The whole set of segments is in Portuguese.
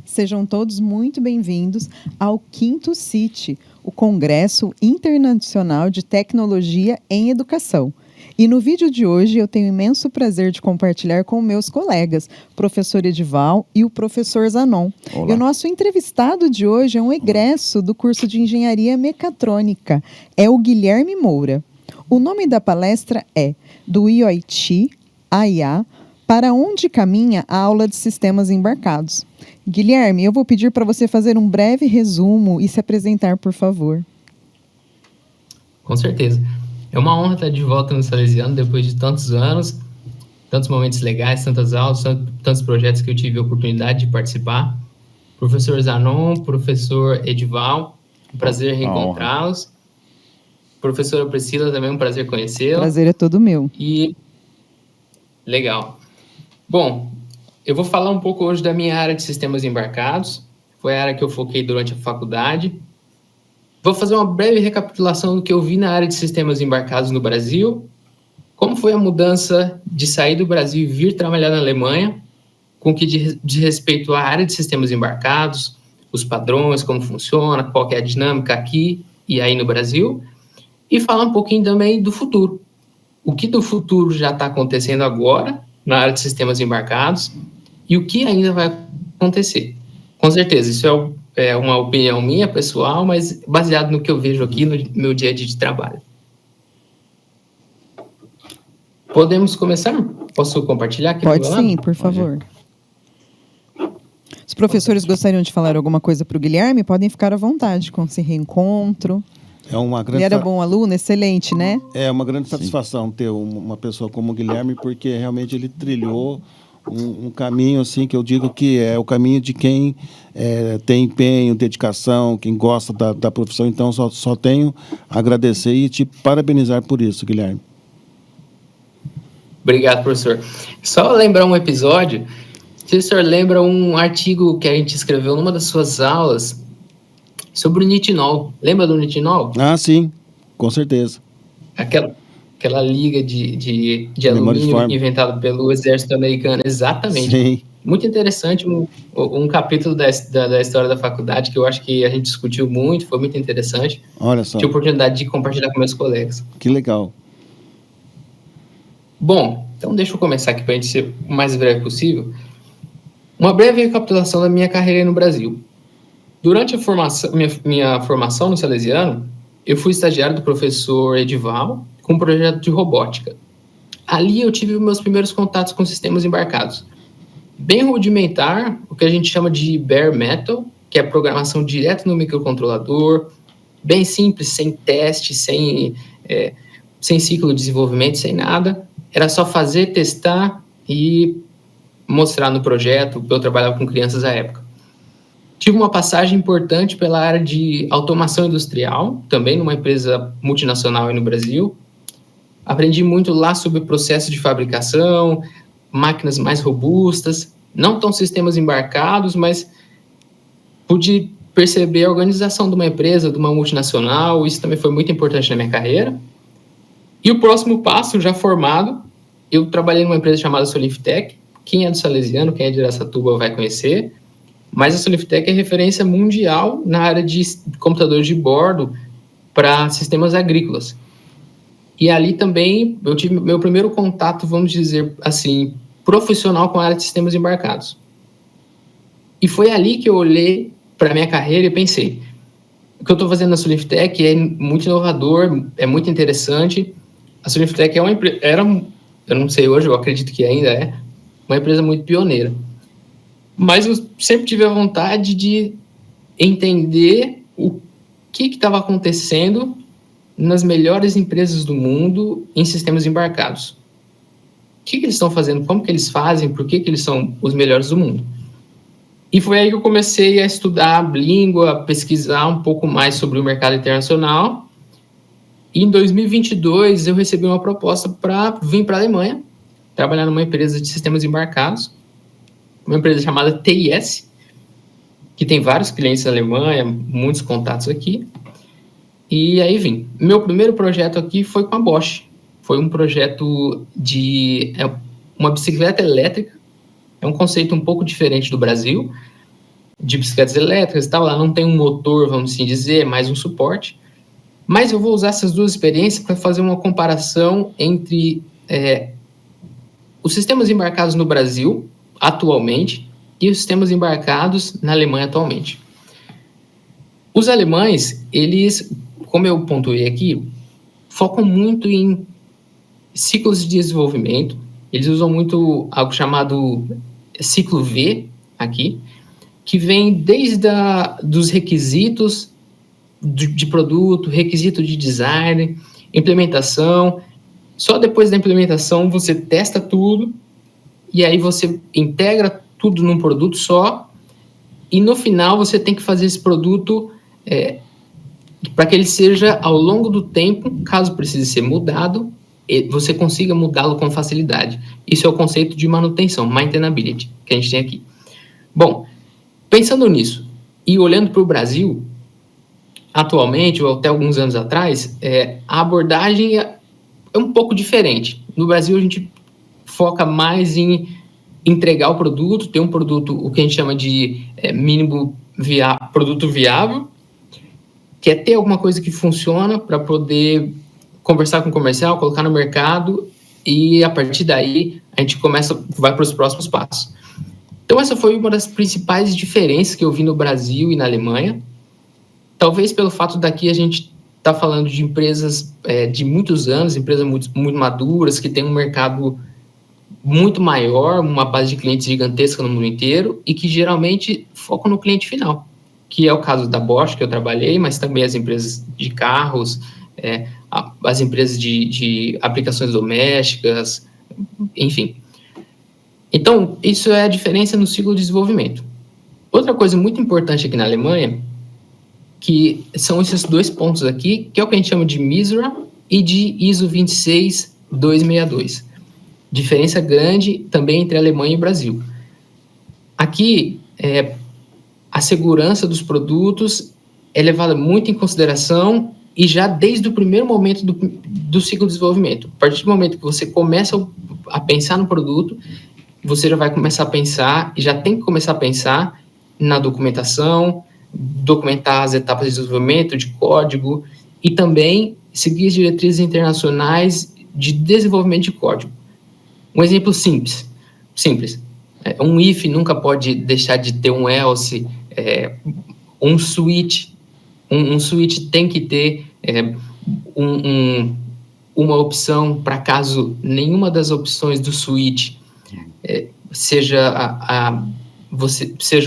Sejam todos muito bem-vindos ao Quinto CIT, o Congresso Internacional de Tecnologia em Educação. E no vídeo de hoje eu tenho imenso prazer de compartilhar com meus colegas, professor Edival e o professor Zanon. Olá. E o nosso entrevistado de hoje é um egresso do curso de Engenharia Mecatrônica, é o Guilherme Moura. O nome da palestra é Do IoT à IA, para onde caminha a aula de sistemas embarcados. Guilherme, eu vou pedir para você fazer um breve resumo e se apresentar, por favor. Com certeza. É uma honra estar de volta no Salesiano depois de tantos anos, tantos momentos legais, tantas aulas, tantos projetos que eu tive a oportunidade de participar. Professor Zanon, professor Edival, um prazer reencontrá-los. Professora Priscila, também um prazer conhecê-la. Prazer é todo meu. E legal. Bom, eu vou falar um pouco hoje da minha área de sistemas embarcados. Foi a área que eu foquei durante a faculdade. Vou fazer uma breve recapitulação do que eu vi na área de sistemas embarcados no Brasil, como foi a mudança de sair do Brasil e vir trabalhar na Alemanha, com o que diz respeito à área de sistemas embarcados, os padrões, como funciona, qual que é a dinâmica aqui e aí no Brasil, e falar um pouquinho também do futuro. O que do futuro já está acontecendo agora na área de sistemas embarcados e o que ainda vai acontecer. Com certeza, isso é uma opinião minha, pessoal, mas baseado no que eu vejo aqui no meu dia a dia de trabalho. Podemos começar? Posso compartilhar aqui? Pode sim, por favor. Os professores gostariam de falar alguma coisa para o Guilherme? Podem ficar à vontade com esse reencontro. Ele era bom aluno, excelente, né? É uma grande satisfação ter uma pessoa como o Guilherme, porque realmente ele trilhou um caminho assim que eu digo que é o caminho de quem tem empenho, dedicação, quem gosta da profissão. Então, só tenho a agradecer e te parabenizar por isso, Guilherme. Obrigado, professor. Só lembrar um episódio, se o senhor lembra um artigo que a gente escreveu numa das suas aulas sobre o nitinol. Lembra do nitinol? Ah, sim, com certeza. Aquela liga de alumínio inventada pelo exército americano. Exatamente. Sim. Muito interessante, um capítulo da história da faculdade que eu acho que a gente discutiu muito, foi muito interessante. Olha só. Tive a oportunidade de compartilhar com meus colegas. Que legal. Bom, então deixa eu começar aqui para a gente ser o mais breve possível. Uma breve recapitulação da minha carreira no Brasil. Durante a minha formação no Salesiano, eu fui estagiário do professor Edival com um projeto de robótica. Ali eu tive meus primeiros contatos com sistemas embarcados. Bem rudimentar, o que a gente chama de bare metal, que é programação direto no microcontrolador, bem simples, sem teste, sem ciclo de desenvolvimento, sem nada. Era só fazer, testar e mostrar no projeto. Eu trabalhava com crianças à época. Tive uma passagem importante pela área de automação industrial, também numa empresa multinacional aí no Brasil. Aprendi muito lá sobre o processo de fabricação, máquinas mais robustas, não tão sistemas embarcados, mas pude perceber a organização de uma empresa, de uma multinacional. Isso também foi muito importante na minha carreira. E o próximo passo, já formado, eu trabalhei numa empresa chamada Soliftech. Quem é do Salesiano, quem é de Araçatuba vai conhecer. Mas a Soliftech é referência mundial na área de computadores de bordo para sistemas agrícolas. E ali também eu tive meu primeiro contato, vamos dizer assim, profissional com a área de sistemas embarcados. E foi ali que eu olhei para a minha carreira e pensei, o que eu estou fazendo na Soliftech é muito inovador, é muito interessante. A Soliftech é uma empresa, eu não sei hoje, eu acredito que ainda é, uma empresa muito pioneira. Mas eu sempre tive a vontade de entender o que estava acontecendo nas melhores empresas do mundo em sistemas embarcados. O que eles estão fazendo, como que eles fazem, por que eles são os melhores do mundo. E foi aí que eu comecei a estudar língua, a pesquisar um pouco mais sobre o mercado internacional. E em 2022 eu recebi uma proposta para vir para a Alemanha, trabalhar numa empresa de sistemas embarcados, uma empresa chamada TIS, que tem vários clientes na Alemanha, muitos contatos aqui. E aí vim. Meu primeiro projeto aqui foi com a Bosch. Foi um projeto de uma bicicleta elétrica. É um conceito um pouco diferente do Brasil, de bicicletas elétricas e tal. Ela não tem um motor, vamos assim dizer, é mais um suporte. Mas eu vou usar essas duas experiências para fazer uma comparação entre os sistemas embarcados no Brasil, atualmente, e os sistemas embarcados na Alemanha, atualmente. Os alemães, eles, como eu pontuei aqui, focam muito em ciclos de desenvolvimento. Eles usam muito algo chamado ciclo V aqui, que vem desde dos requisitos de produto, requisito de design, implementação. Só depois da implementação você testa tudo e aí você integra tudo num produto só e no final você tem que fazer esse produto para que ele seja, ao longo do tempo, caso precise ser mudado, você consiga mudá-lo com facilidade. Isso é o conceito de manutenção, maintainability, que a gente tem aqui. Bom, pensando nisso e olhando para o Brasil, atualmente, ou até alguns anos atrás, a abordagem é um pouco diferente. No Brasil, a gente foca mais em entregar o produto, ter um produto, o que a gente chama de mínimo produto viável, que é ter alguma coisa que funciona para poder conversar com o comercial, colocar no mercado e a partir daí a gente vai para os próximos passos. Então essa foi uma das principais diferenças que eu vi no Brasil e na Alemanha. Talvez pelo fato daqui a gente tá falando de empresas de muitos anos, empresas muito, muito maduras, que têm um mercado muito maior, uma base de clientes gigantesca no mundo inteiro e que geralmente focam no cliente final, que é o caso da Bosch, que eu trabalhei, mas também as empresas de carros, as empresas de aplicações domésticas, enfim. Então, isso é a diferença no ciclo de desenvolvimento. Outra coisa muito importante aqui na Alemanha, que são esses dois pontos aqui, que é o que a gente chama de MISRA e de ISO 26262. Diferença grande também entre a Alemanha e o Brasil. Aqui, a segurança dos produtos é levada muito em consideração e já desde o primeiro momento do ciclo de desenvolvimento. A partir do momento que você começa a pensar no produto, você já vai começar a pensar, e já tem que começar a pensar na documentação, documentar as etapas de desenvolvimento, de código, e também seguir as diretrizes internacionais de desenvolvimento de código. Um exemplo simples. Um if nunca pode deixar de ter um else, um switch. Um switch tem que ter uma opção para caso nenhuma das opções do switch seja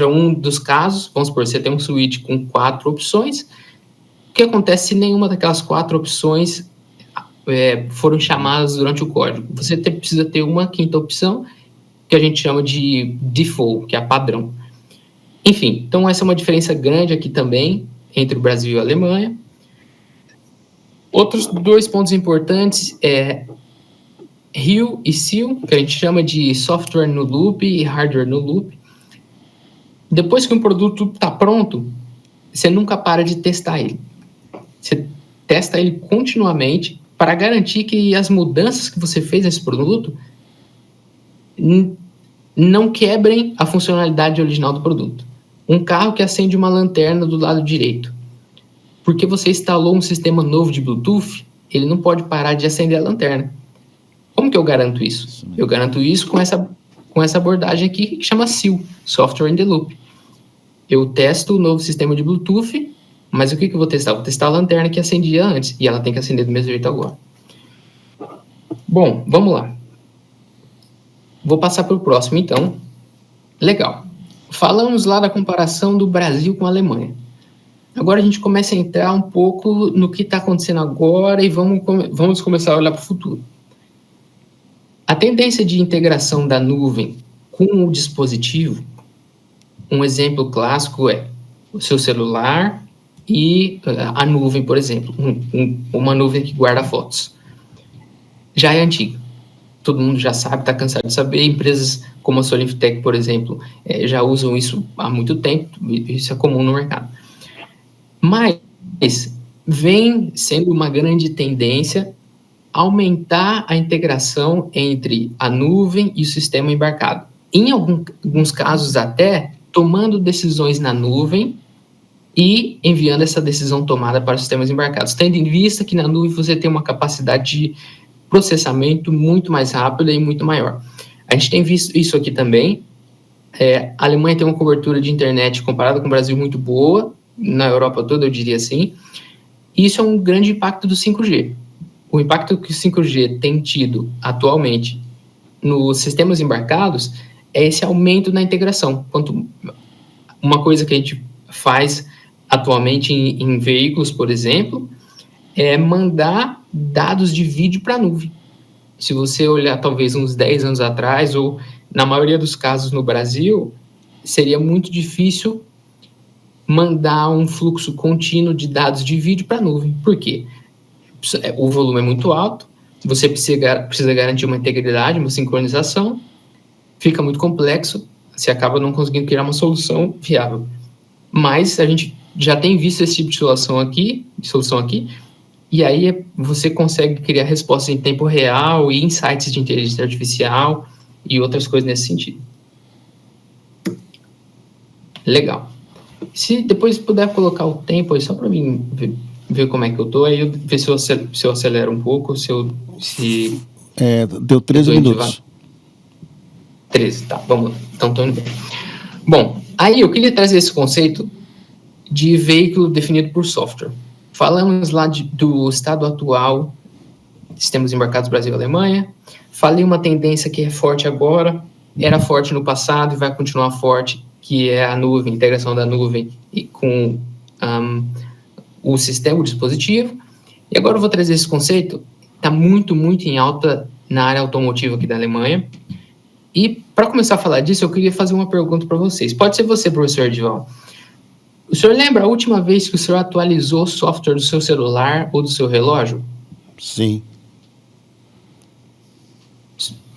um dos casos. Vamos supor, você tem um switch com 4 opções. O que acontece se nenhuma daquelas 4 opções foram chamadas durante o código? Você precisa ter uma quinta opção, que a gente chama de default, que é a padrão. Enfim, então essa é uma diferença grande aqui também entre o Brasil e a Alemanha. Outros 2 pontos importantes RIL e SIL, que a gente chama de software no loop e hardware no loop. Depois que um produto está pronto, você nunca para de testar ele. Você testa ele continuamente para garantir que as mudanças que você fez nesse produto não quebrem a funcionalidade original do produto. Um carro que acende uma lanterna do lado direito. Porque você instalou um sistema novo de Bluetooth, ele não pode parar de acender a lanterna. Como que eu garanto isso? Eu garanto isso com essa abordagem aqui que chama SIL, Software in the Loop. Eu testo o novo sistema de Bluetooth, mas o que eu vou testar? Vou testar a lanterna que acendia antes, e ela tem que acender do mesmo jeito agora. Bom, vamos lá. Vou passar para o próximo, então. Legal. Falamos lá da comparação do Brasil com a Alemanha. Agora a gente começa a entrar um pouco no que está acontecendo agora e vamos começar a olhar para o futuro. A tendência de integração da nuvem com o dispositivo, um exemplo clássico é o seu celular e a nuvem, por exemplo, uma nuvem que guarda fotos. Já é antiga. Todo mundo já sabe, está cansado de saber. Empresas como a Solinftec, por exemplo, já usam isso há muito tempo. Isso é comum no mercado. Mas vem sendo uma grande tendência aumentar a integração entre a nuvem e o sistema embarcado. Em alguns casos até tomando decisões na nuvem e enviando essa decisão tomada para os sistemas embarcados, tendo em vista que na nuvem você tem uma capacidade de processamento muito mais rápida e muito maior. A gente tem visto isso aqui também. A Alemanha tem uma cobertura de internet comparada com o Brasil muito boa, na Europa toda eu diria assim, e isso é um grande impacto do 5G. O impacto que o 5G tem tido atualmente nos sistemas embarcados é esse aumento na integração. Uma coisa que a gente faz atualmente em veículos, por exemplo, é mandar dados de vídeo para a nuvem. Se você olhar talvez uns 10 anos atrás, ou na maioria dos casos no Brasil, seria muito difícil mandar um fluxo contínuo de dados de vídeo para a nuvem. Por quê? O volume é muito alto, você precisa garantir uma integridade, uma sincronização, fica muito complexo, você acaba não conseguindo criar uma solução viável. Mas a gente já tem visto esse tipo de solução aqui, e aí você consegue criar respostas em tempo real e insights de inteligência artificial e outras coisas nesse sentido. Legal. Se depois puder colocar o tempo aí, só para mim ver como é que eu tô, aí eu ver se eu acelero um pouco, deu 13 minutos. 13, tá, vamos lá. Então, tô indo bem. Bom, aí eu queria trazer esse conceito de veículo definido por software. Falamos lá do estado atual, sistemas embarcados Brasil e Alemanha. Falei uma tendência que é forte agora, era forte no passado e vai continuar forte, que é a nuvem, a integração da nuvem e com o sistema, o dispositivo. E agora eu vou trazer esse conceito, está muito, muito em alta na área automotiva aqui da Alemanha. E para começar a falar disso, eu queria fazer uma pergunta para vocês. Pode ser você, professor Edival. O senhor lembra a última vez que o senhor atualizou o software do seu celular ou do seu relógio? Sim.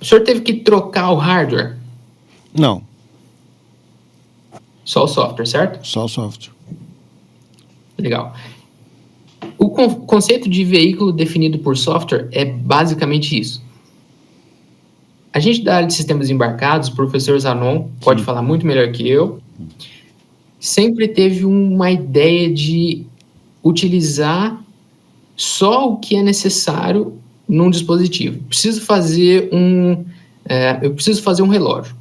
O senhor teve que trocar o hardware? Não. Só o software, certo? Só o software. Legal. O conceito de veículo definido por software é basicamente isso. A gente da área de sistemas embarcados, o professor Zanon pode falar muito melhor que eu, sempre teve uma ideia de utilizar só o que é necessário num dispositivo. Eu preciso fazer um relógio.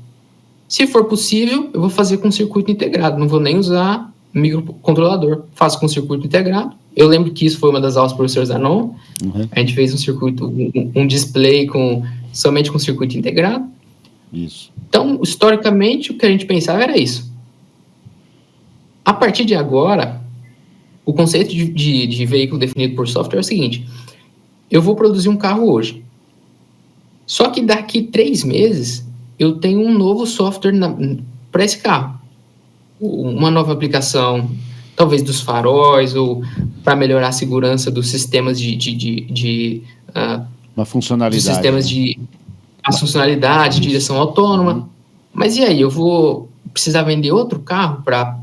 Se for possível, eu vou fazer com circuito integrado, não vou nem usar microcontrolador, faço com circuito integrado. Eu lembro que isso foi uma das aulas do professor Zanon. A gente fez um circuito, um display somente com circuito integrado. Isso. Então, historicamente, o que a gente pensava era isso. A partir de agora, o conceito de veículo definido por software é o seguinte: eu vou produzir um carro hoje. Só que daqui 3 meses, eu tenho um novo software para esse carro. Uma nova aplicação, talvez dos faróis, ou para melhorar a segurança dos sistemas uma funcionalidade. Dos sistemas a funcionalidade, direção autônoma. Mas e aí, eu vou precisar vender outro carro para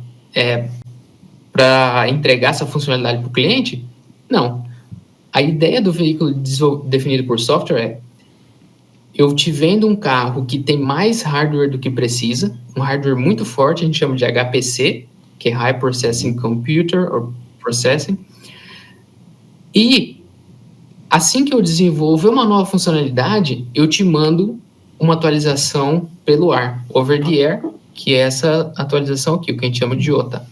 entregar essa funcionalidade para o cliente? Não. A ideia do veículo definido por software é: eu te vendo um carro que tem mais hardware do que precisa, um hardware muito forte, a gente chama de HPC, que é High Processing Computer, ou Processing. E assim que eu desenvolver uma nova funcionalidade, eu te mando uma atualização pelo ar, over the air, que é essa atualização aqui, o que a gente chama de OTA.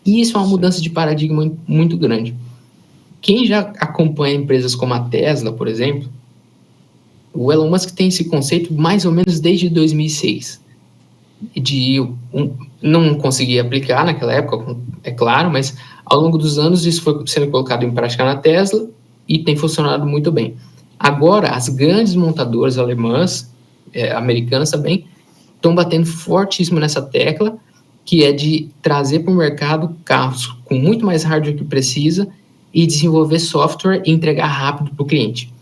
E isso é uma mudança de paradigma muito grande. Quem já acompanha empresas como a Tesla, por exemplo, o Elon Musk tem esse conceito mais ou menos desde 2006. Não consegui aplicar naquela época, é claro, mas ao longo dos anos isso foi sendo colocado em prática na Tesla e tem funcionado muito bem. Agora, as grandes montadoras alemãs, americanas também, estão batendo fortíssimo nessa tecla, que é de trazer para o mercado carros com muito mais hardware que precisa e desenvolver software e entregar rápido para o cliente.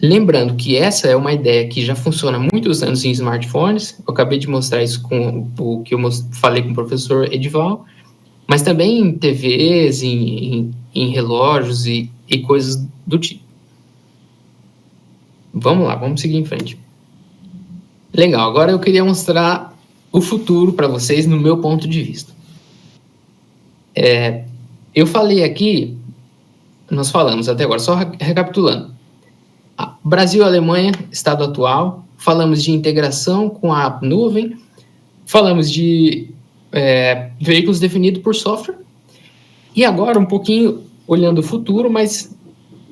Lembrando que essa é uma ideia que já funciona há muitos anos em smartphones. Eu acabei de mostrar isso com o que eu falei com o professor Edival, mas também em TVs, em relógios e coisas do tipo. Vamos lá, vamos seguir em frente. Legal, agora eu queria mostrar o futuro para vocês no meu ponto de vista. Eu falei aqui, nós falamos até agora, só recapitulando. Brasil e Alemanha, estado atual, falamos de integração com a nuvem, falamos de veículos definidos por software, e agora um pouquinho olhando o futuro, mas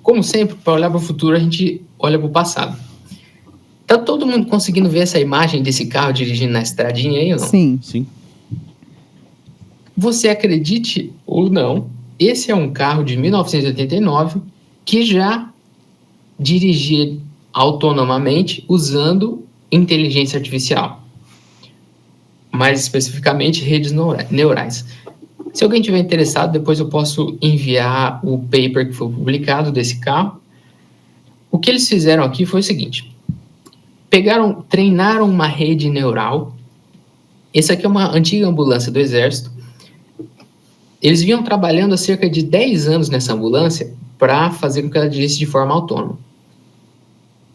como sempre, para olhar para o futuro, a gente olha para o passado. Tá todo mundo conseguindo ver essa imagem desse carro dirigindo na estradinha aí ou não? Sim. Sim. Você acredite ou não, esse é um carro de 1989 que já dirigia autonomamente usando inteligência artificial. Mais especificamente, redes neurais. Se alguém tiver interessado, depois eu posso enviar o paper que foi publicado desse carro. O que eles fizeram aqui foi o seguinte: treinaram uma rede neural. Essa aqui é uma antiga ambulância do Exército. Eles vinham trabalhando há cerca de 10 anos nessa ambulância para fazer com que ela dirigisse de forma autônoma.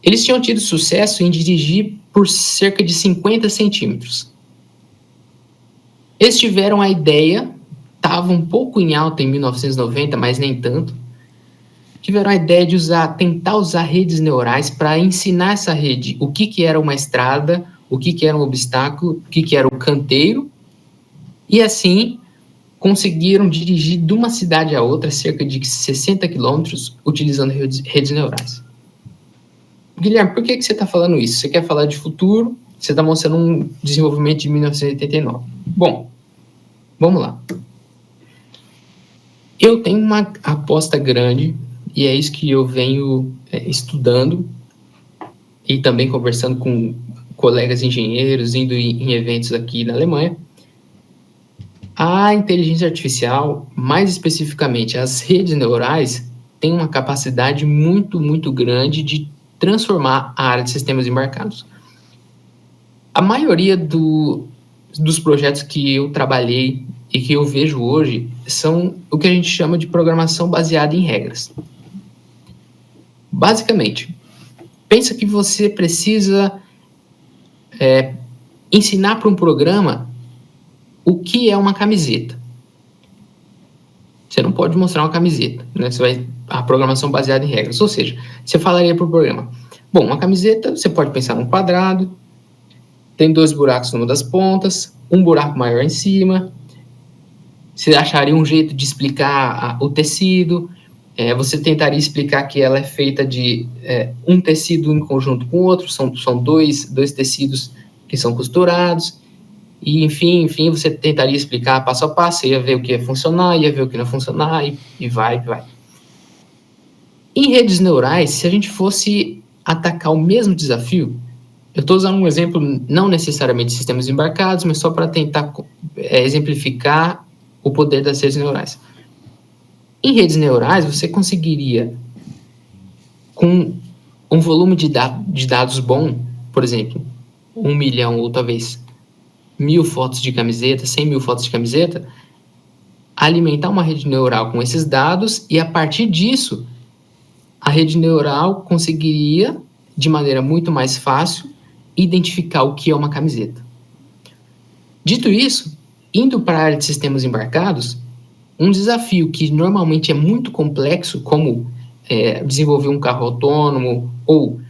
Eles tinham tido sucesso em dirigir por cerca de 50 centímetros. Eles tiveram a ideia, estava um pouco em alta em 1990, mas nem tanto. Tiveram a ideia de tentar usar redes neurais para ensinar essa rede o que era uma estrada, o que era um obstáculo, o que era o canteiro, e assim conseguiram dirigir de uma cidade a outra cerca de 60 quilômetros utilizando redes neurais. Guilherme, por que você está falando isso? Você quer falar de futuro? Você está mostrando um desenvolvimento de 1989. Bom, vamos lá. Eu tenho uma aposta grande, e é isso que eu venho estudando e também conversando com colegas engenheiros, indo em eventos aqui na Alemanha. A inteligência artificial, mais especificamente as redes neurais, tem uma capacidade muito, muito grande de transformar a área de sistemas embarcados. A maioria dos projetos que eu trabalhei e que eu vejo hoje são o que a gente chama de programação baseada em regras. Basicamente, pensa que você precisa ensinar para um programa o que é uma camiseta. Você não pode mostrar uma camiseta, né? A programação baseada em regras. Ou seja, você falaria para o programa: bom, uma camiseta, você pode pensar num quadrado, tem 2 buracos numa das pontas, um buraco maior em cima. Você acharia um jeito de explicar o tecido. Você tentaria explicar que ela é feita de um tecido em conjunto com o outro, são dois tecidos que são costurados. E, enfim, você tentaria explicar passo a passo, você ia ver o que ia funcionar, ia ver o que não ia funcionar, e vai. Em redes neurais, se a gente fosse atacar o mesmo desafio, eu estou usando um exemplo não necessariamente de sistemas embarcados, mas só para tentar exemplificar o poder das redes neurais. Em redes neurais, você conseguiria, com um volume de dados bom, por exemplo, 1 milhão ou talvez 1.000 fotos de camiseta, 100.000 fotos de camiseta, alimentar uma rede neural com esses dados, e a partir disso, a rede neural conseguiria, de maneira muito mais fácil, identificar o que é uma camiseta. Dito isso, indo para a área de sistemas embarcados, um desafio que normalmente é muito complexo, como desenvolver um carro autônomo ou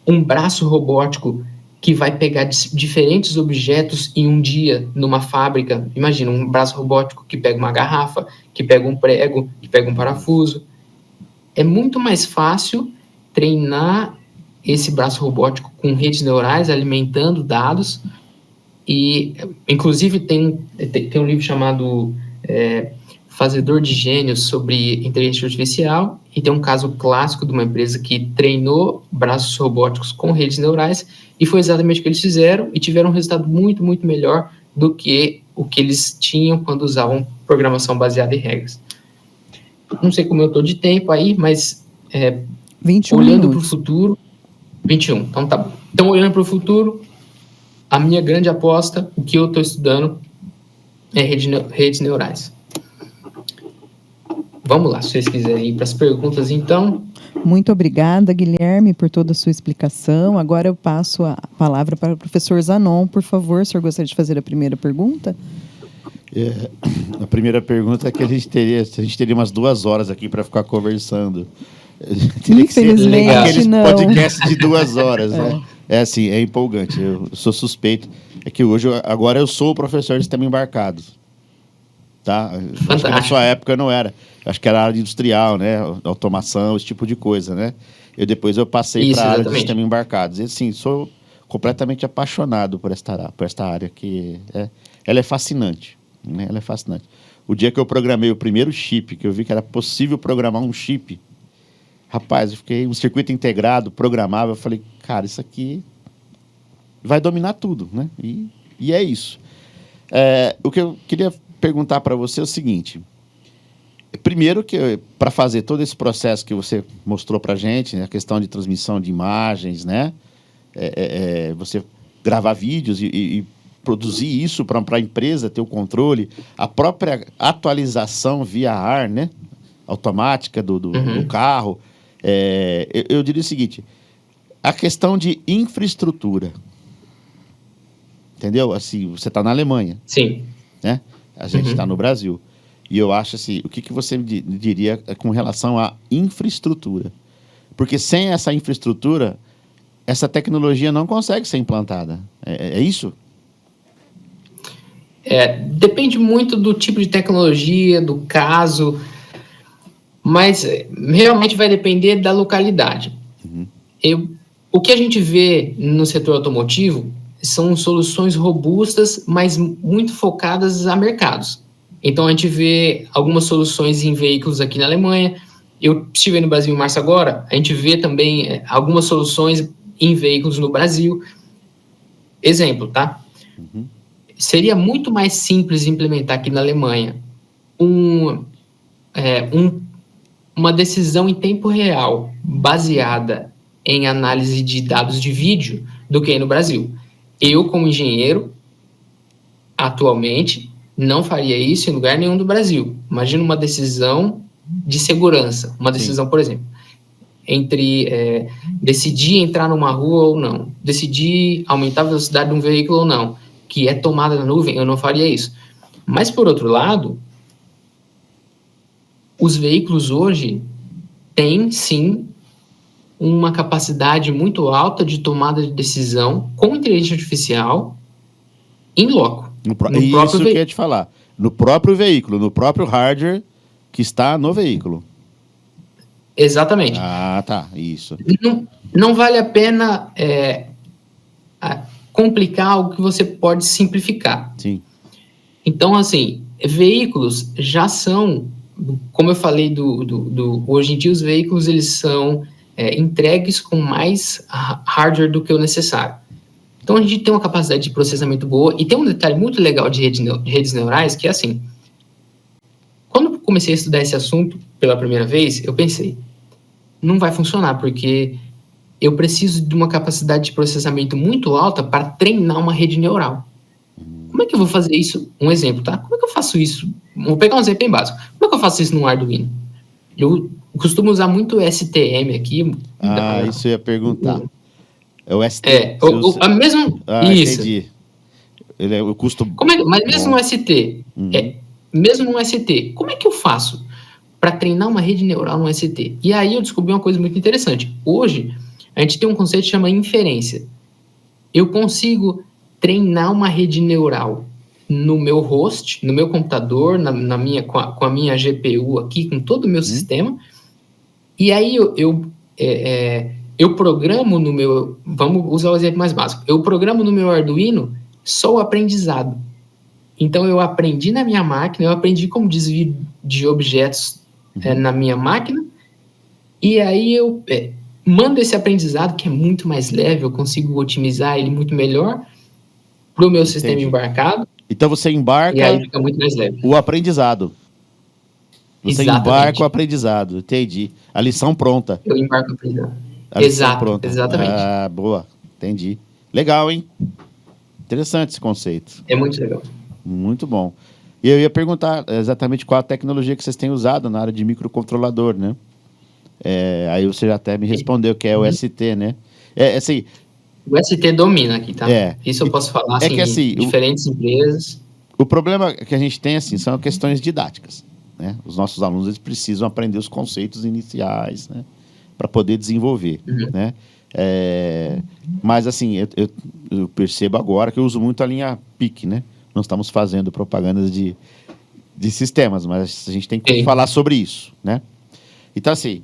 um braço robótico que vai pegar diferentes objetos em um dia numa fábrica. Imagina um braço robótico que pega uma garrafa, que pega um prego, que pega um parafuso. É muito mais fácil treinar esse braço robótico com redes neurais, alimentando dados. E, inclusive, tem um livro chamado Fazedor de Gênios sobre inteligência artificial, e tem um caso clássico de uma empresa que treinou braços robóticos com redes neurais, e foi exatamente o que eles fizeram, e tiveram um resultado muito, muito melhor do que o que eles tinham quando usavam programação baseada em regras. Não sei como eu estou de tempo aí, mas 21 olhando para o minutos. futuro... 21, então tá bom. Então, olhando para o futuro, a minha grande aposta, o que eu estou estudando, é redes neurais. Vamos lá, se vocês quiserem ir para as perguntas, então. Muito obrigada, Guilherme, por toda a sua explicação. Agora eu passo a palavra para o professor Zanon. Por favor, o senhor gostaria de fazer a primeira pergunta? A primeira pergunta é que a gente teria umas 2 horas aqui para ficar conversando. Infelizmente, aqueles não. podcasts de 2 horas, né? É assim, é empolgante. Eu sou suspeito. É que agora eu sou o professor de sistema embarcado. Tá? Acho que na sua época não era. Acho que era a área industrial, né? Automação, esse tipo de coisa, né? Depois eu passei para a área de sistema embarcados. E assim, sou completamente apaixonado por esta área que ela é fascinante, né? Ela é fascinante. O dia que eu programei o primeiro chip, que eu vi que era possível programar um chip, rapaz, eu fiquei um circuito integrado, programável, eu falei, cara, isso aqui vai dominar tudo, né? E é isso. O que eu queria perguntar para você é o seguinte. Primeiro, que para fazer todo esse processo que você mostrou para a gente, né, a questão de transmissão de imagens, né, você gravar vídeos e produzir isso para a empresa ter o controle, a própria atualização via ar, né, automática do carro. Eu diria o seguinte, a questão de infraestrutura, entendeu? Assim, você está na Alemanha. Sim. Né? A gente está no Brasil. E eu acho assim, o que você me diria com relação à infraestrutura? Porque sem essa infraestrutura, essa tecnologia não consegue ser implantada. É isso? Depende muito do tipo de tecnologia, do caso, mas realmente vai depender da localidade. O que a gente vê no setor automotivo são soluções robustas, mas muito focadas a mercados. Então, a gente vê algumas soluções em veículos aqui na Alemanha. Eu estive no Brasil em março agora, a gente vê também algumas soluções em veículos no Brasil. Exemplo, tá? Seria muito mais simples implementar aqui na Alemanha uma decisão em tempo real, baseada em análise de dados de vídeo, do que aí no Brasil. Eu, como engenheiro, atualmente, não faria isso em lugar nenhum do Brasil. Imagina uma decisão de segurança. Uma decisão, por exemplo, entre decidir entrar numa rua ou não, decidir aumentar a velocidade de um veículo ou não, que é tomada na nuvem, eu não faria isso. Mas, por outro lado, os veículos hoje têm, sim, uma capacidade muito alta de tomada de decisão com inteligência artificial em loco. Isso que eu ia te falar. No próprio veículo, no próprio hardware que está no veículo. Exatamente. Ah, tá. Isso. Não vale a pena complicar algo que você pode simplificar. Sim. Então, assim, veículos já são, como eu falei, hoje em dia os veículos eles são entregues com mais hardware do que o necessário. Então, a gente tem uma capacidade de processamento boa e tem um detalhe muito legal de redes neurais que é assim, quando eu comecei a estudar esse assunto pela primeira vez, eu pensei, não vai funcionar, porque eu preciso de uma capacidade de processamento muito alta para treinar uma rede neural. Como é que eu vou fazer isso? Um exemplo, tá? Como é que eu faço isso? Vou pegar um exemplo bem básico. Como é que eu faço isso no Arduino? Eu costumo usar muito o STM aqui. Isso eu ia perguntar. É o ST. Isso. Entendi. Ele é o custo. Mas mesmo no ST, mesmo no ST, como é que eu faço para treinar uma rede neural no ST? E aí eu descobri uma coisa muito interessante. Hoje, a gente tem um conceito que chama inferência. Eu consigo treinar uma rede neural no meu host, no meu computador, com a minha GPU aqui, com todo o meu sistema. E aí eu programo no meu... Vamos usar o exemplo mais básico. Eu programo no meu Arduino só o aprendizado. Então, eu aprendi na minha máquina, eu aprendi como desvio de objetos na minha máquina, e aí eu mando esse aprendizado, que é muito mais leve, eu consigo otimizar ele muito melhor para o meu sistema embarcado. Então, você embarca e aí fica muito mais leve. O aprendizado. Você Exatamente. embarca o aprendizado, entendi. A lição pronta. Eu embarco o aprendizado. Pronta. Exatamente. Ah, boa, entendi. Legal, hein? Interessante esse conceito. É muito legal. Muito bom. E eu ia perguntar exatamente qual a tecnologia que vocês têm usado na área de microcontrolador, né? Aí você já até me respondeu que é o ST, né? Assim, o ST domina aqui, tá? É. Isso eu posso falar, assim, que, assim, diferentes empresas. O problema que a gente tem, assim, são questões didáticas, né? Os nossos alunos, eles precisam aprender os conceitos iniciais, né? Para poder desenvolver, né? Mas, assim, eu percebo agora que eu uso muito a linha PIC, né? Nós estamos fazendo propagandas de sistemas, mas a gente tem que falar sobre isso, né? Então, assim,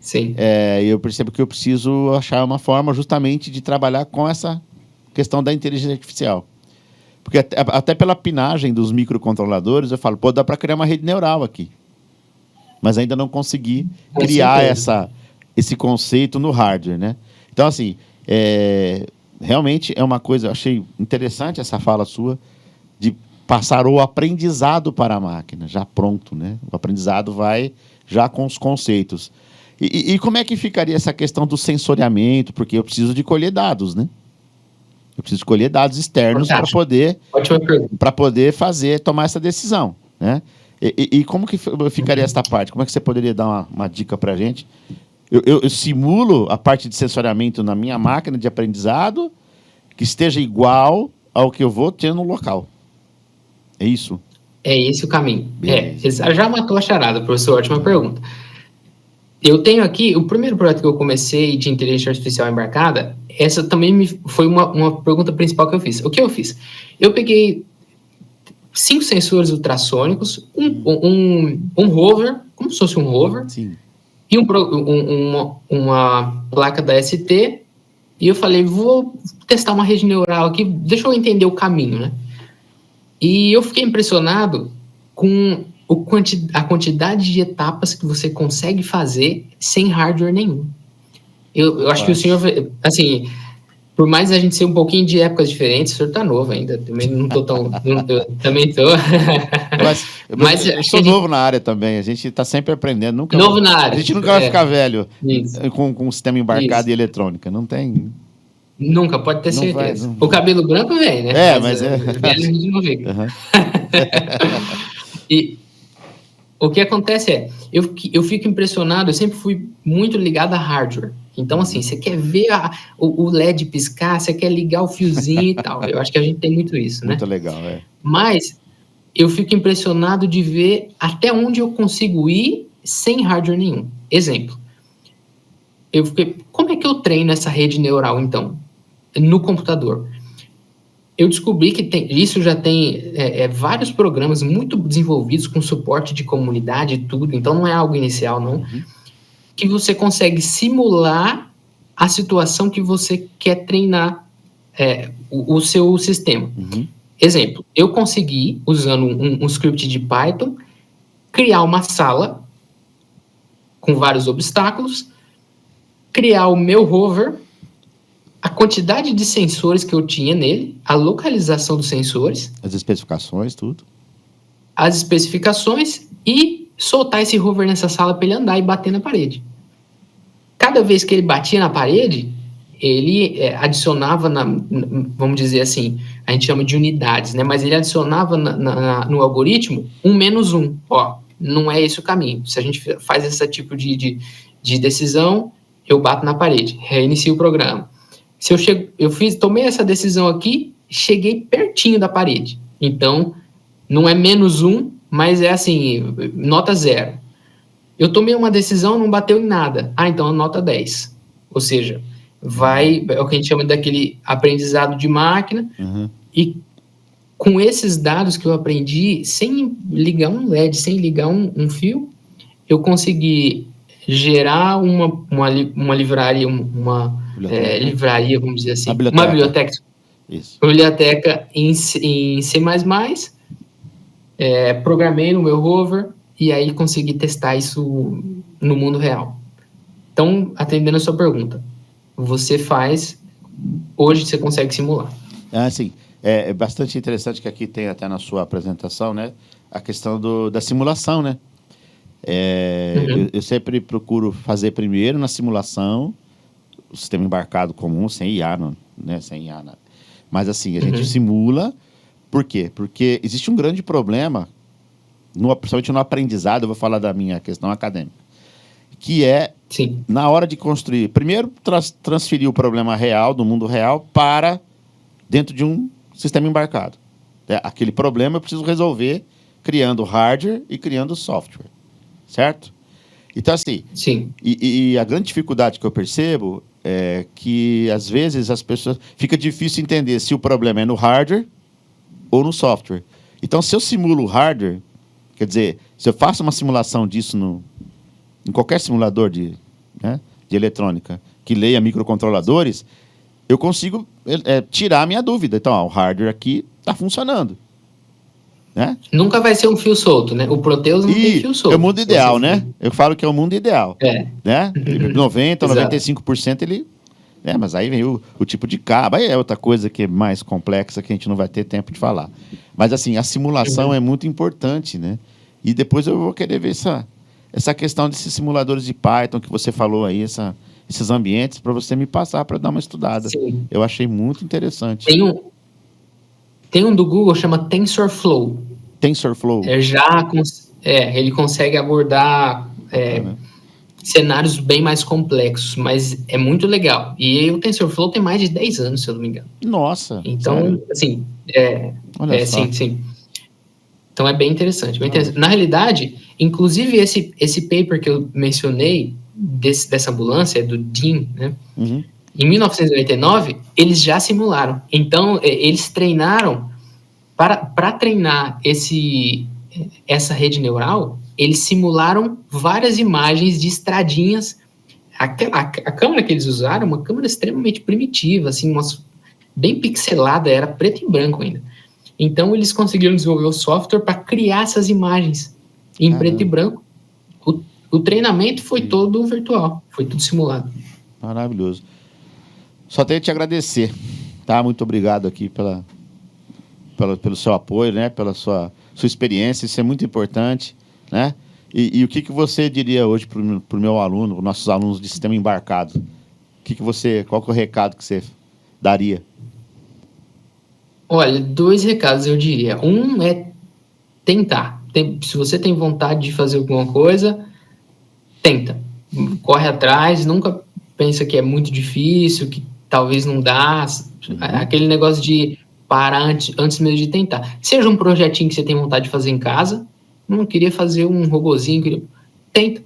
eu percebo que eu preciso achar uma forma justamente de trabalhar com essa questão da inteligência artificial. Porque até pela pinagem dos microcontroladores, eu falo, dá para criar uma rede neural aqui. Mas ainda não consegui criar esse conceito no hardware, né? Então, assim, realmente é uma coisa, eu achei interessante essa fala sua, de passar o aprendizado para a máquina, já pronto, né? O aprendizado vai já com os conceitos. E como é que ficaria essa questão do sensoriamento? Porque eu preciso de colher dados, né? Eu preciso colher dados externos para poder tomar essa decisão, né? E como que ficaria essa parte? Como é que você poderia dar uma dica para a gente? Eu simulo a parte de sensoriamento na minha máquina de aprendizado que esteja igual ao que eu vou ter no local. É isso? É esse o caminho. Já matou a charada, professor. Ótima pergunta. Eu tenho aqui, o primeiro projeto que eu comecei de inteligência artificial embarcada, essa também foi uma pergunta principal que eu fiz. O que eu fiz? Eu peguei 5 sensores ultrassônicos, um rover, como se fosse um rover, Sim. E uma placa da ST, e eu falei, vou testar uma rede neural aqui, deixa eu entender o caminho, né? E eu fiquei impressionado com a quantidade de etapas que você consegue fazer sem hardware nenhum. Eu acho que o senhor, assim, por mais a gente ser um pouquinho de épocas diferentes, o senhor tá novo ainda, também não tô tão... também tô. Mas eu sou novo na área também, a gente tá sempre aprendendo. Novo na área. A gente nunca vai ficar velho com um sistema embarcado e eletrônica, não tem... Nunca, pode ter certeza. O cabelo branco vem, né? Mas velho a gente não vê. E o que acontece eu fico impressionado, eu sempre fui muito ligado a hardware. Então, assim, você quer ver o LED piscar, você quer ligar o fiozinho e tal. Eu acho que a gente tem muito isso, né? Muito legal, Mas eu fico impressionado de ver até onde eu consigo ir sem hardware nenhum. Exemplo. Como é que eu treino essa rede neural, então? No computador. Eu descobri que isso já tem vários programas muito desenvolvidos com suporte de comunidade e tudo, então não é algo inicial, não, que você consegue simular a situação que você quer treinar o seu sistema. Exemplo, eu consegui, usando um script de Python, criar uma sala com vários obstáculos, criar o meu rover, a quantidade de sensores que eu tinha nele, a localização dos sensores, as especificações, tudo. As especificações e soltar esse rover nessa sala para ele andar e bater na parede. Cada vez que ele batia na parede, ele adicionava, vamos dizer assim, a gente chama de unidades, né? Mas ele adicionava no algoritmo 1 menos 1. Ó, não é esse o caminho. Se a gente faz esse tipo de decisão, eu bato na parede, reinicio o programa. Se tomei essa decisão aqui, cheguei pertinho da parede. Então, não é menos 1, mas é assim, nota 0. Eu tomei uma decisão, não bateu em nada. Então, nota 10. Ou seja, é o que a gente chama daquele aprendizado de máquina. E com esses dados que eu aprendi, sem ligar um LED, sem ligar um fio, eu consegui gerar uma livraria, livraria, vamos dizer assim, uma biblioteca. Isso. Biblioteca em C++, programei no meu rover e aí consegui testar isso no mundo real. Então, atendendo a sua pergunta, hoje você consegue simular. Sim. É bastante interessante que aqui tem até na sua apresentação, né, a questão da simulação, né? Eu sempre procuro fazer primeiro na simulação o sistema embarcado comum, sem IA, né? Sem IA, nada. Mas assim, a gente simula. Por quê? Porque existe um grande problema, principalmente no aprendizado, eu vou falar da minha questão acadêmica, que é Sim. Na hora de construir, primeiro transferir o problema real, do mundo real, para dentro de um sistema embarcado. Aquele problema eu preciso resolver criando hardware e criando software, certo? Então, assim, Sim. E a grande dificuldade que eu percebo é que, às vezes, as pessoas... Fica difícil entender se o problema é no hardware ou no software. Então, se eu simulo o hardware, quer dizer, se eu faço uma simulação disso em qualquer simulador de eletrônica que leia microcontroladores, eu consigo tirar a minha dúvida. Então, o hardware aqui está funcionando. Né? Nunca vai ser um fio solto, né? O Proteus não tem fio solto. É o mundo ideal, né? Eu falo que é o mundo ideal. Né? 90%, 95% ele... mas aí vem o tipo de cabo. Aí é outra coisa que é mais complexa que a gente não vai ter tempo de falar. Mas, assim, a simulação é muito importante, né? E depois eu vou querer ver essa questão desses simuladores de Python que você falou aí, esses ambientes, para você me passar para dar uma estudada. Sim. Eu achei muito interessante. Tem um do Google, chama TensorFlow. TensorFlow. Ele consegue abordar cenários bem mais complexos, mas é muito legal. E aí, o TensorFlow tem mais de 10 anos, se eu não me engano. Nossa! Então, sério? assim, Olha só. sim. Então, é bem interessante. Na realidade, inclusive, esse paper que eu mencionei, dessa ambulância, do Dean, né? Uhum. Em 1989, eles já simularam. Então, eles treinaram, para treinar essa rede neural, eles simularam várias imagens de estradinhas. A câmera que eles usaram, uma câmera extremamente primitiva, assim, bem pixelada, era preto e branco ainda. Então, eles conseguiram desenvolver o software para criar essas imagens em preto e branco. O treinamento foi todo virtual, foi tudo simulado. Maravilhoso. Só tenho que te agradecer, tá? Muito obrigado aqui pelo seu apoio, né? Pela sua experiência, isso é muito importante, né? E o que você diria hoje para o meu aluno, os nossos alunos de sistema embarcado? Qual que é o recado que você daria? Olha, 2 recados eu diria. Um é tentar. Se você tem vontade de fazer alguma coisa, tenta. Corre atrás, nunca pensa que é muito difícil, que talvez não dá. Aquele negócio de parar antes mesmo de tentar. Seja um projetinho que você tem vontade de fazer em casa, não queria fazer um robozinho, tenta.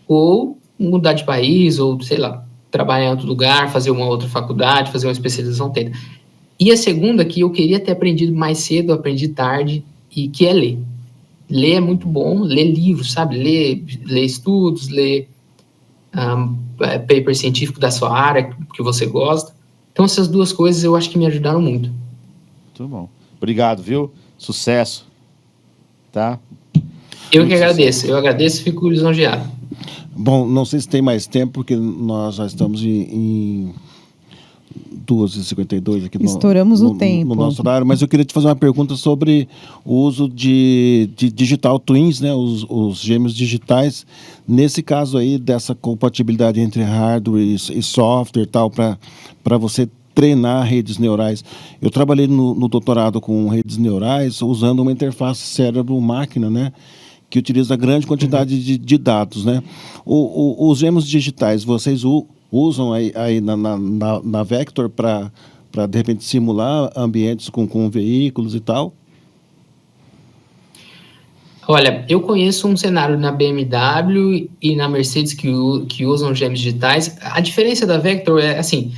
Ou mudar de país, ou, sei lá, trabalhar em outro lugar, fazer uma outra faculdade, fazer uma especialização, tenta. E a segunda, que eu queria ter aprendido mais cedo, aprendi tarde, e que é ler. Ler é muito bom, ler livros, sabe? Ler estudos, ler paper científico da sua área, que você gosta. Então, essas 2 coisas eu acho que me ajudaram muito. Muito bom. Obrigado, viu? Sucesso. Tá? Eu que agradeço. Eu agradeço e fico lisonjeado. Bom, não sei se tem mais tempo, porque nós já estamos em 2h52 aqui. Estouramos o tempo. No nosso horário, mas eu queria te fazer uma pergunta sobre o uso de digital twins, né, os gêmeos digitais. Nesse caso aí, dessa compatibilidade entre hardware e software e tal, para você treinar redes neurais. Eu trabalhei no doutorado com redes neurais usando uma interface cérebro-máquina, né, que utiliza grande quantidade de dados, né? Os gêmeos digitais, vocês usam aí na Vector para de repente simular ambientes com veículos e tal? Olha, eu conheço um cenário na BMW e na Mercedes que usam gêmeos digitais. A diferença da Vector é assim,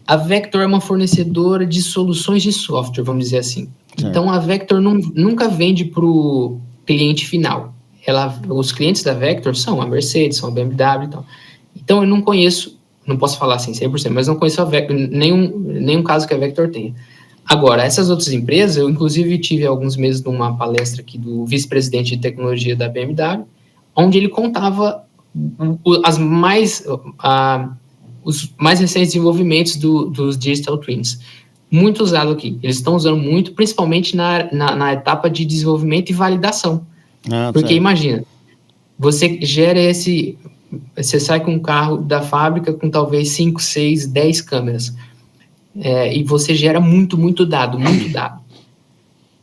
a Vector é uma fornecedora de soluções de software, vamos dizer assim. Certo. Então a Vector nunca vende para o cliente final. Os clientes da Vector são a Mercedes, são a BMW e tal. Então, eu não conheço, não posso falar assim 100%, mas não conheço a Vector, nenhum caso que a Vector tenha. Agora, essas outras empresas, eu inclusive tive alguns meses numa palestra aqui do vice-presidente de tecnologia da BMW, onde ele contava os mais recentes desenvolvimentos dos Digital Twins. Muito usado aqui. Eles estão usando muito, principalmente na etapa de desenvolvimento e validação. Porque certo. Imagina, você gera você sai com um carro da fábrica com talvez 5, 6, 10 câmeras. E você gera muito dado.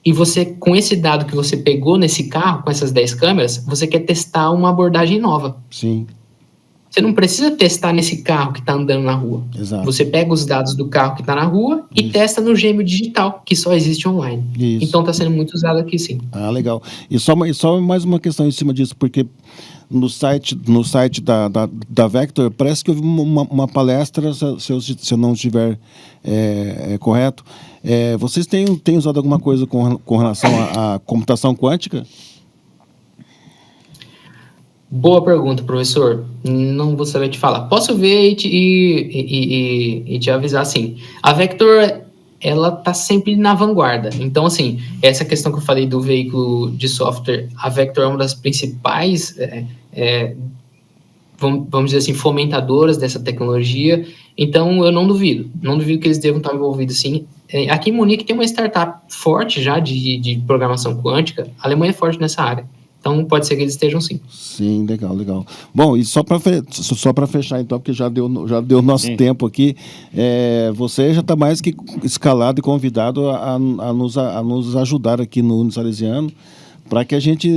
E você, com esse dado que você pegou nesse carro, com essas 10 câmeras, você quer testar uma abordagem nova. Sim. você não precisa testar nesse carro que está andando na rua. Exato. Você pega os dados do carro que está na rua e testa no Gêmeo Digital, que só existe online. Isso. Então está sendo muito usado aqui, sim. Ah, legal. E só mais uma questão em cima disso, porque no site da Vector, parece que houve uma palestra, se eu não estiver correto. Vocês têm usado alguma coisa com relação à computação quântica? Boa pergunta, professor. Não vou saber te falar. Posso ver e te avisar, assim. A Vector, ela tá sempre na vanguarda. Então, assim, essa questão que eu falei do veículo de software, a Vector é uma das principais, vamos dizer assim, fomentadoras dessa tecnologia. Então, eu não duvido que eles devam estar envolvidos, sim. Aqui em Munique tem uma startup forte já de programação quântica. A Alemanha é forte nessa área. Então, pode ser que eles estejam, sim. Sim, legal. Bom, e só para fechar, então, porque já deu nosso tempo aqui, você já está mais que escalado e convidado a nos ajudar aqui no Unisalesiano, para que a gente,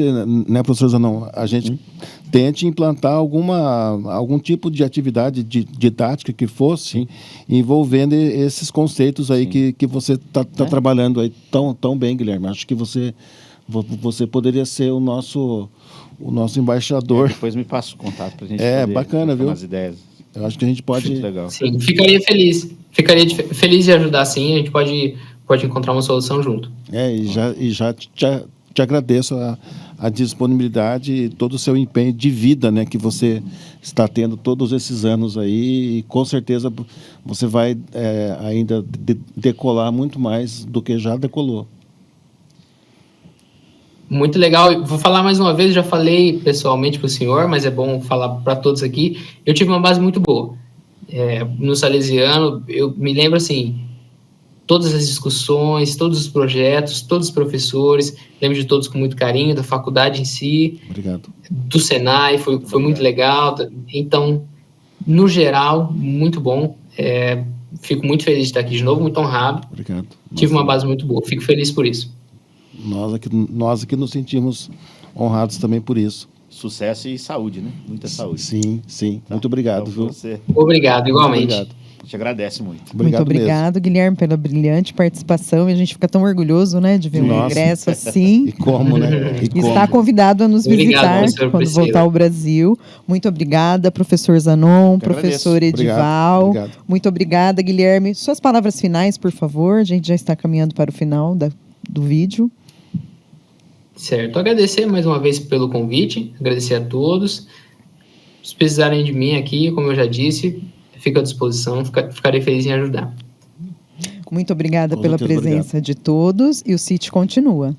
né, professor Zanon, a gente tente implantar algum tipo de atividade didática que fosse envolvendo esses conceitos aí que você está trabalhando aí tão bem, Guilherme. Acho que você poderia ser o nosso embaixador. Depois me passa o contato para a gente poder bacana, viu? umas ideias. Eu acho que a gente pode... Muito legal. Sim, ficaria feliz de ajudar, sim. A gente pode encontrar uma solução junto. E já te agradeço a disponibilidade e todo o seu empenho de vida, né, que você está tendo todos esses anos aí, e com certeza você vai ainda decolar muito mais do que já decolou. Muito legal. Vou falar mais uma vez, já falei pessoalmente para o senhor, mas é bom falar para todos aqui. Eu tive uma base muito boa. No Salesiano, eu me lembro, assim, todas as discussões, todos os projetos, todos os professores, lembro de todos com muito carinho, da faculdade em si. Obrigado. Do Senai, foi muito legal. Então, no geral, muito bom. Fico muito feliz de estar aqui de novo, muito honrado. Obrigado. Tive uma base muito boa, fico feliz por isso. Nós aqui nos sentimos honrados também por isso. Sucesso e saúde, né? Muita saúde. Sim. Tá. Muito obrigado, então, viu? Você. Obrigado, igualmente. Muito obrigado. A gente agradece muito. Muito obrigado, Guilherme, pela brilhante participação. E a gente fica tão orgulhoso, né, de ver um ingresso assim. E como, né? Está convidado a nos visitar quando voltar ao Brasil. Muito obrigada, professor Zanon, professor Edival. Obrigado. Muito obrigada, Guilherme. Suas palavras finais, por favor. A gente já está caminhando para o final do vídeo. Certo. Agradecer mais uma vez pelo convite. Agradecer a todos. Se precisarem de mim aqui, como eu já disse, fico à disposição. Ficarei feliz em ajudar. Muito obrigada pela presença de todos. E o CIT continua.